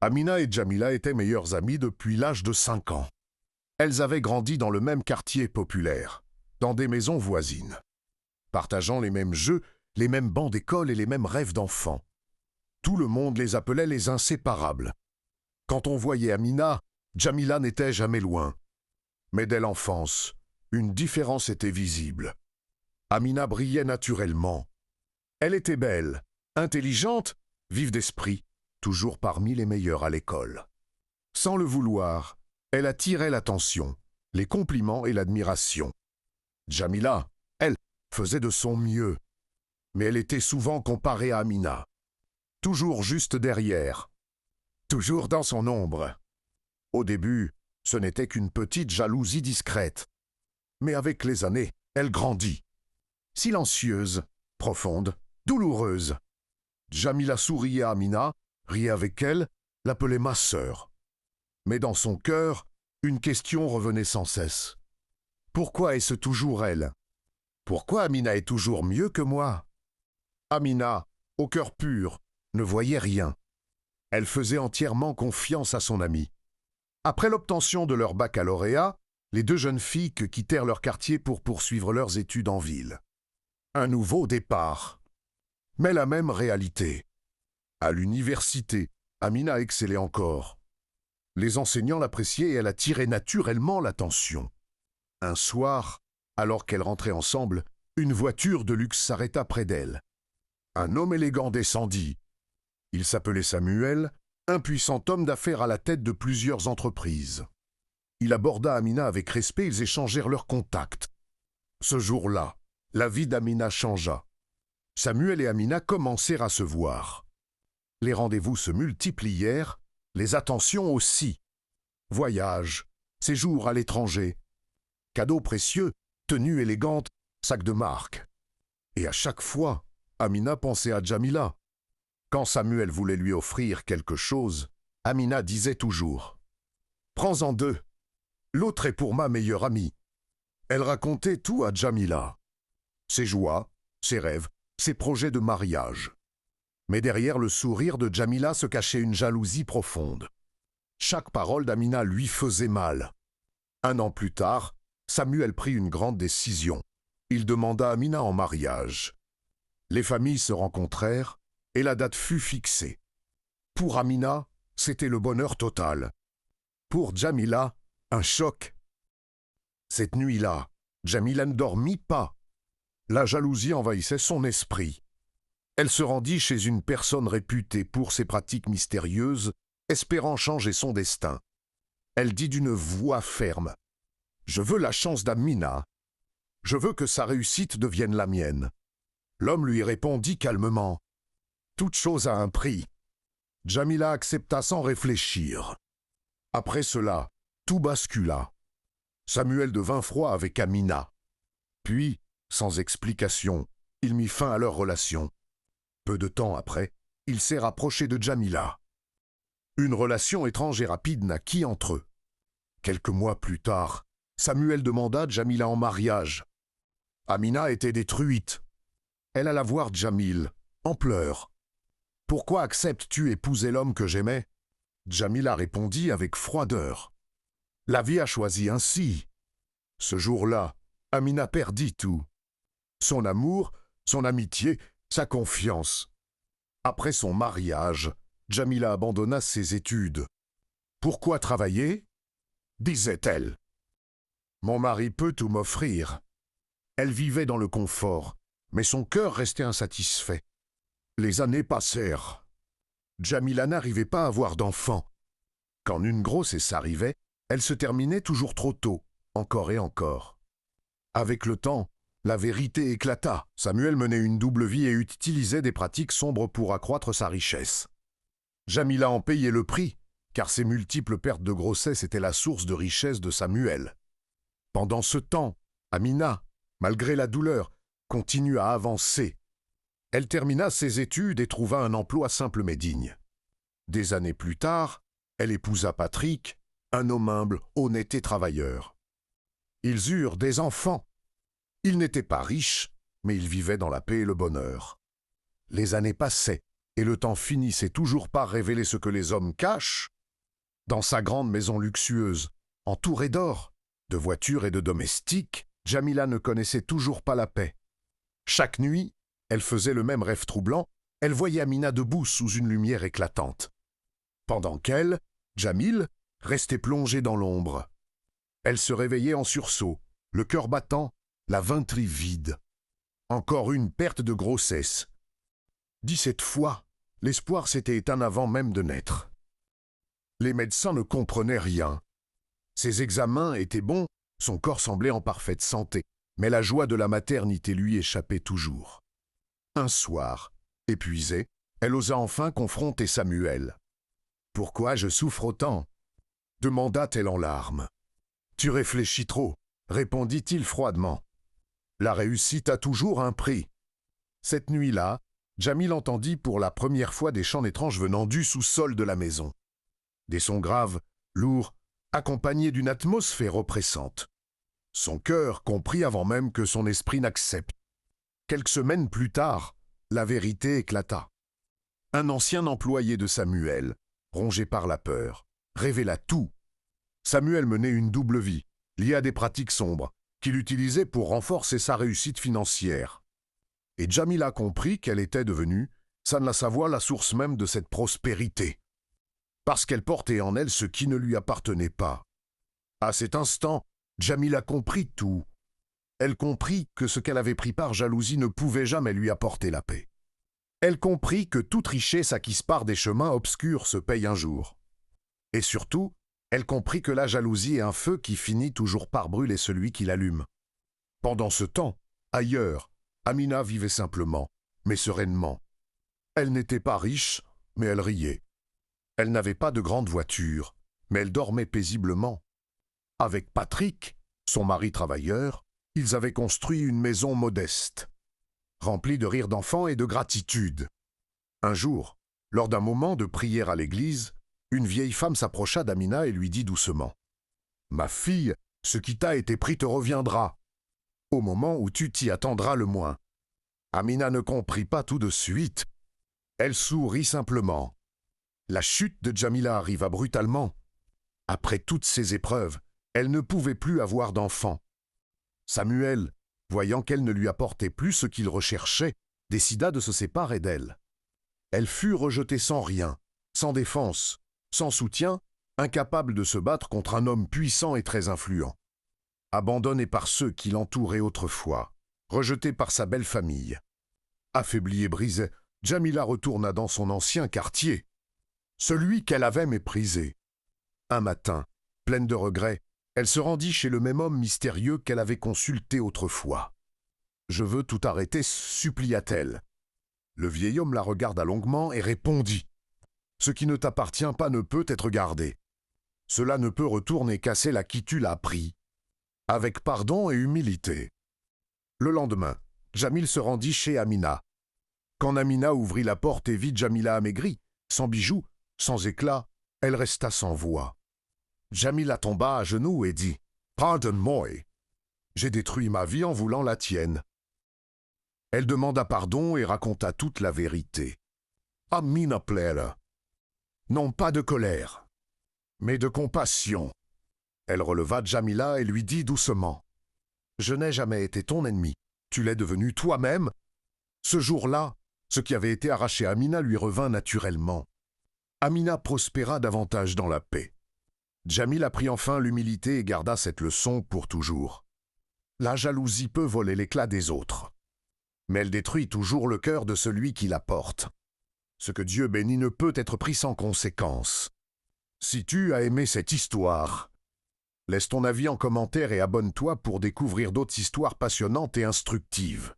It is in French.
Amina et Djamila étaient meilleures amies depuis l'âge de 5 ans. Elles avaient grandi dans le même quartier populaire, dans des maisons voisines, partageant les mêmes jeux, les mêmes bancs d'école et les mêmes rêves d'enfants. Tout le monde les appelait les inséparables. Quand on voyait Amina, Djamila n'était jamais loin. Mais dès l'enfance, une différence était visible. Amina brillait naturellement. Elle était belle, intelligente, vive d'esprit, toujours parmi les meilleures à l'école. Sans le vouloir, elle attirait l'attention, les compliments et l'admiration. Djamila, elle, faisait de son mieux. Mais elle était souvent comparée à Amina. Toujours juste derrière. Toujours dans son ombre. Au début, ce n'était qu'une petite jalousie discrète. Mais avec les années, elle grandit. Silencieuse, profonde, douloureuse. Djamila souriait à Amina, riait avec elle, l'appelait ma sœur. Mais dans son cœur, une question revenait sans cesse. Pourquoi est-ce toujours elle? Pourquoi Amina est toujours mieux que moi? Amina, au cœur pur, ne voyait rien. Elle faisait entièrement confiance à son amie. Après l'obtention de leur baccalauréat, les deux jeunes filles quittèrent leur quartier pour poursuivre leurs études en ville. Un nouveau départ. Mais la même réalité. À l'université, Amina excellait encore. Les enseignants l'appréciaient et elle attirait naturellement l'attention. Un soir, alors qu'elles rentraient ensemble, une voiture de luxe s'arrêta près d'elle. Un homme élégant descendit. Il s'appelait Samuel, un puissant homme d'affaires à la tête de plusieurs entreprises. Il aborda Amina avec respect, ils échangèrent leurs contacts. Ce jour-là, la vie d'Amina changea. Samuel et Amina commencèrent à se voir. Les rendez-vous se multiplièrent, les attentions aussi. Voyages, séjours à l'étranger, cadeaux précieux, tenues élégantes, sacs de marque. Et à chaque fois, Amina pensait à Djamila. Quand Samuel voulait lui offrir quelque chose, Amina disait toujours « Prends-en 2, l'autre est pour ma meilleure amie. » Elle racontait tout à Djamila. Ses joies, ses rêves, ses projets de mariage. Mais derrière le sourire de Djamila se cachait une jalousie profonde. Chaque parole d'Amina lui faisait mal. 1 an plus tard, Samuel prit une grande décision. Il demanda Amina en mariage. Les familles se rencontrèrent et la date fut fixée. Pour Amina, c'était le bonheur total. Pour Djamila, un choc. Cette nuit-là, Djamila ne dormit pas. La jalousie envahissait son esprit. Elle se rendit chez une personne réputée pour ses pratiques mystérieuses, espérant changer son destin. Elle dit d'une voix ferme « Je veux la chance d'Amina. Je veux que sa réussite devienne la mienne. » L'homme lui répondit calmement « Toute chose a un prix. » Djamila accepta sans réfléchir. Après cela, tout bascula. Samuel devint froid avec Amina. Puis, sans explication, il mit fin à leur relation. Peu de temps après, il s'est rapproché de Djamila. Une relation étrange et rapide naquit entre eux. Quelques mois plus tard, Samuel demanda Djamila en mariage. Amina était détruite. Elle alla voir Djamil, en pleurs. « Pourquoi acceptes-tu épouser l'homme que j'aimais » Djamila répondit avec froideur. « La vie a choisi ainsi. » Ce jour-là, Amina perdit tout. Son amour, son amitié, sa confiance. Après son mariage, Djamila abandonna ses études. « Pourquoi travailler ?» disait-elle. « Mon mari peut tout m'offrir. » Elle vivait dans le confort, mais son cœur restait insatisfait. Les années passèrent. Djamila n'arrivait pas à avoir d'enfants. Quand une grossesse arrivait, elle se terminait toujours trop tôt, encore et encore. Avec le temps, la vérité éclata. Samuel menait une double vie et utilisait des pratiques sombres pour accroître sa richesse. Djamila en payait le prix, car ses multiples pertes de grossesse étaient la source de richesse de Samuel. Pendant ce temps, Amina, malgré la douleur, continua à avancer. Elle termina ses études et trouva un emploi simple mais digne. Des années plus tard, elle épousa Patrick, un homme humble, honnête et travailleur. Ils eurent des enfants. Ils n'étaient pas riches, mais ils vivaient dans la paix et le bonheur. Les années passaient. et le temps finissait toujours par révéler ce que les hommes cachent. Dans sa grande maison luxueuse, entourée d'or, de voitures et de domestiques, Jamila ne connaissait toujours pas la paix. Chaque nuit, elle faisait le même rêve troublant, elle voyait Amina debout sous une lumière éclatante. Pendant qu'elle, Jamil, restait plongé dans l'ombre. Elle se réveillait en sursaut, le cœur battant, la vingterie vide. Encore une perte de grossesse. 17 fois, l'espoir s'était éteint avant même de naître. Les médecins ne comprenaient rien. Ses examens étaient bons, son corps semblait en parfaite santé, mais la joie de la maternité lui échappait toujours. Un soir, épuisée, elle osa enfin confronter Samuel. « Pourquoi je souffre autant ?» demanda-t-elle en larmes. « Tu réfléchis trop », répondit-il froidement. « La réussite a toujours un prix. » Cette nuit-là, Jamil entendit pour la première fois des chants étranges venant du sous-sol de la maison. Des sons graves, lourds, accompagnés d'une atmosphère oppressante. Son cœur comprit avant même que son esprit n'accepte. Quelques semaines plus tard, la vérité éclata. Un ancien employé de Samuel, rongé par la peur, révéla tout. Samuel menait une double vie, liée à des pratiques sombres, qu'il utilisait pour renforcer sa réussite financière. Et Jamila comprit qu'elle était devenue, sans la savoir, la source même de cette prospérité. Parce qu'elle portait en elle ce qui ne lui appartenait pas. À cet instant, Jamila comprit tout. Elle comprit que ce qu'elle avait pris par jalousie ne pouvait jamais lui apporter la paix. Elle comprit que toute richesse acquise par des chemins obscurs se paye un jour. Et surtout, elle comprit que la jalousie est un feu qui finit toujours par brûler celui qui l'allume. Pendant ce temps, ailleurs, Amina vivait simplement, mais sereinement. Elle n'était pas riche, mais elle riait. Elle n'avait pas de grande voiture, mais elle dormait paisiblement. Avec Patrick, son mari travailleur, ils avaient construit une maison modeste, remplie de rires d'enfants et de gratitude. Un jour, lors d'un moment de prière à l'église, une vieille femme s'approcha d'Amina et lui dit doucement « Ma fille, ce qui t'a été pris te reviendra, au moment où tu t'y attendras le moins. » Amina ne comprit pas tout de suite. Elle sourit simplement. La chute de Jamila arriva brutalement. Après toutes ces épreuves, elle ne pouvait plus avoir d'enfant. Samuel, voyant qu'elle ne lui apportait plus ce qu'il recherchait, décida de se séparer d'elle. Elle fut rejetée sans rien, sans défense, sans soutien, incapable de se battre contre un homme puissant et très influent. Abandonnée par ceux qui l'entouraient autrefois, rejetée par sa belle famille. Affaiblie et brisée, Jamila retourna dans son ancien quartier, celui qu'elle avait méprisé. Un matin, pleine de regrets, elle se rendit chez le même homme mystérieux qu'elle avait consulté autrefois. « Je veux tout arrêter, supplia-t-elle. » Le vieil homme la regarda longuement et répondit « Ce qui ne t'appartient pas ne peut être gardé. Cela ne peut retourner casser la qui tu l'as pris. » Avec pardon et humilité. Le lendemain, Jamil se rendit chez Amina. Quand Amina ouvrit la porte et vit Jamila amaigrie, sans bijoux, sans éclat, elle resta sans voix. Jamila tomba à genoux et dit « Pardonne-moi, j'ai détruit ma vie en voulant la tienne. » Elle demanda pardon et raconta toute la vérité. Amina pleura. Non pas de colère, mais de compassion. Elle releva Jamila et lui dit doucement « Je n'ai jamais été ton ennemi, tu l'es devenu toi-même. » Ce jour-là, ce qui avait été arraché à Amina lui revint naturellement. Amina prospéra davantage dans la paix. Jamil apprit enfin l'humilité et garda cette leçon pour toujours. La jalousie peut voler l'éclat des autres, mais elle détruit toujours le cœur de celui qui la porte. Ce que Dieu bénit ne peut être pris sans conséquence. Si tu as aimé cette histoire, laisse ton avis en commentaire et abonne-toi pour découvrir d'autres histoires passionnantes et instructives.